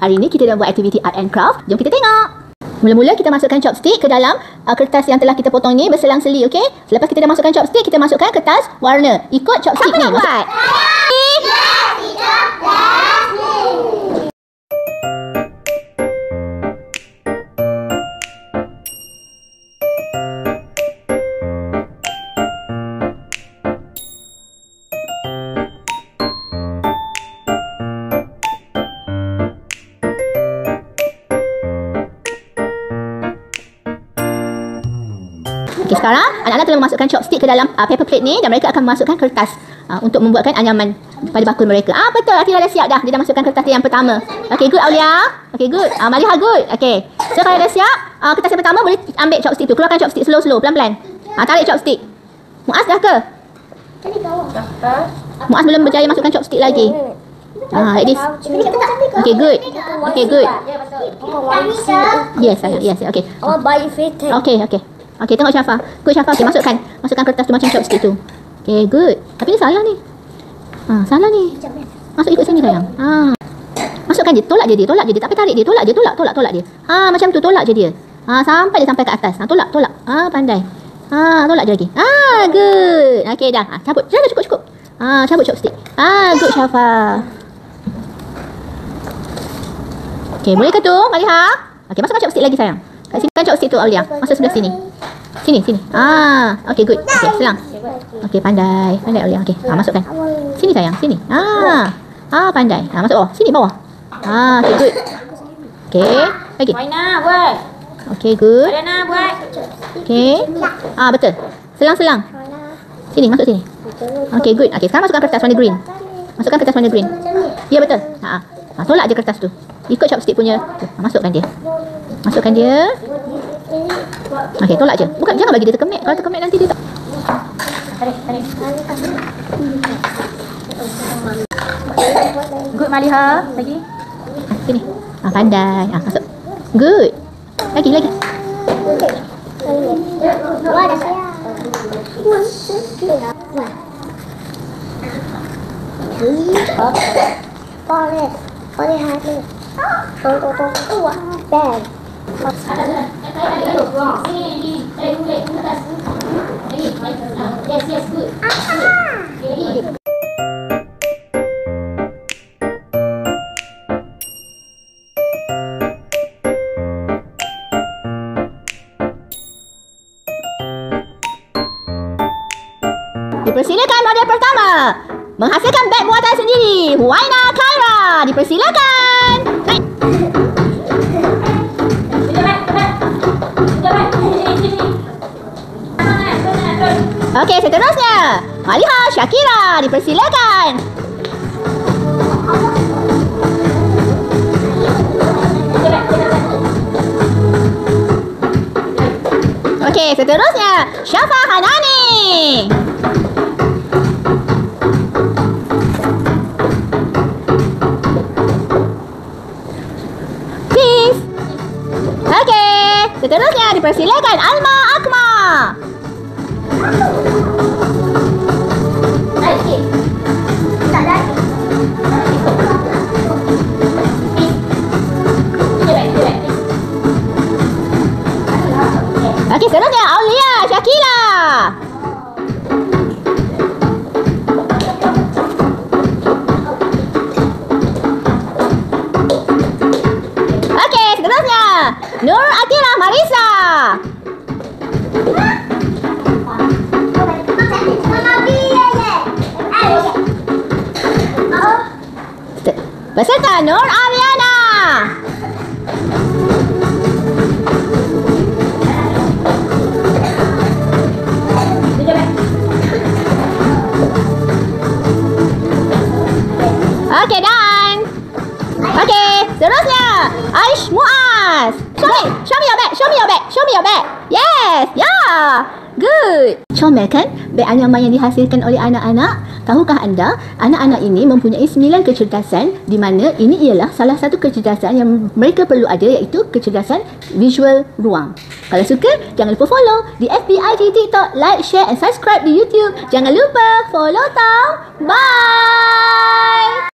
Hari ni kita dah buat aktiviti art and craft. Jom kita tengok. Mula-mula kita masukkan chopstick ke dalam kertas yang telah kita potong ni berselang-seli, okey? Selepas kita dah masukkan chopstick, kita masukkan kertas warna. Ikut chopstick ni. Siapa nak buat? Okey, sekarang anak-anak telah memasukkan chopstick ke dalam paper plate ni dan mereka akan memasukkan kertas untuk membuatkan anyaman pada bakul mereka. Betul, Atira dah siap dah. Dia dah masukkan kertas dia yang pertama. Okey, good Aulia. Okey, good. Maliha, good. Okey. So kalau dah siap, kertas yang pertama boleh ambil chopstick tu. Keluarkan chopstick slow-slow, pelan-pelan. Tarik chopstick. Muaz dah ke? Muaz belum berjaya masukkan chopstick lagi. Like this. Okay, good. Okay, good. Yes, sayang. Yes, okay. Okay. Okay, tengok Syafa. Good Syafa. Okay, masukkan kertas tu macam chopstick tu. Okay, good. Tapi ni salah ni. Salah ni. Masuk ikut sini sayang. Masukkan je. Tolak je dia. Tak payah tarik dia. Tolak je. Tolak dia. Macam tu. Tolak je dia. Sampai dia sampai ke atas. Tolak. Pandai. Tolak je lagi. Good. Okay, dah. Cabut. Dah cukup. Cabut chopstick. Good Syafa. Okay, boleh ke tu, Maliha? Okay, masukkan chopstick lagi sayang. Kat sini kan chopstick tu, Aulia. Masuk sebelah sini. Sini. Okay, good. Okay, selang. Okay, pandai Aulia. Okay, masukkan. Sini sayang, sini. Pandai. Masuk bawah. Sini bawah. Okay, good. Okay, lagi. Waina buat. Okay, good. Adana buat. Okay. Betul. Selang. Sini, masuk sini. Okay, good. Okay, sekarang masukkan kertas warna green. Masukkan kertas warna green. Ya, betul. Tolak je kertas tu. Ikut chopstick punya. Masukkan dia. Okey, tolak je. Jangan bagi dia terkemek. Kalau terkemek nanti dia tak. Tarik. Good Maliha. Lagi. Sini. Pandai. Masuk. Good. Lagi. Wah, dah siap. Boleh habis. Wah, bad. Yes, good. Dipersilakan model pertama. Menghasilkan beg buatan sendiri. Huwaina Khaira. Dipersilakan. Naik. Okey, seterusnya. Maliha Syakira. Dipersilakan. Okey, seterusnya. Syafa Hanani. Please. Okey, seterusnya dipersilakan Alma Akma. Okey, seterusnya Aulia Syakila. Okey, seterusnya Nur Atira Marisa. Peserta Nur Ariana. Okey, done. Okey, seterusnya Aish Muaz. Show me your bag. Yes, yeah. Good. Comel kan beg anyaman yang dihasilkan oleh anak-anak? Tahukah anda, anak-anak ini mempunyai 9 kecerdasan di mana ini ialah salah satu kecerdasan yang mereka perlu ada, iaitu kecerdasan visual ruang. Kalau suka, jangan lupa follow di FB, IG, TikTok, like, share and subscribe di YouTube. Jangan lupa follow tau. Bye.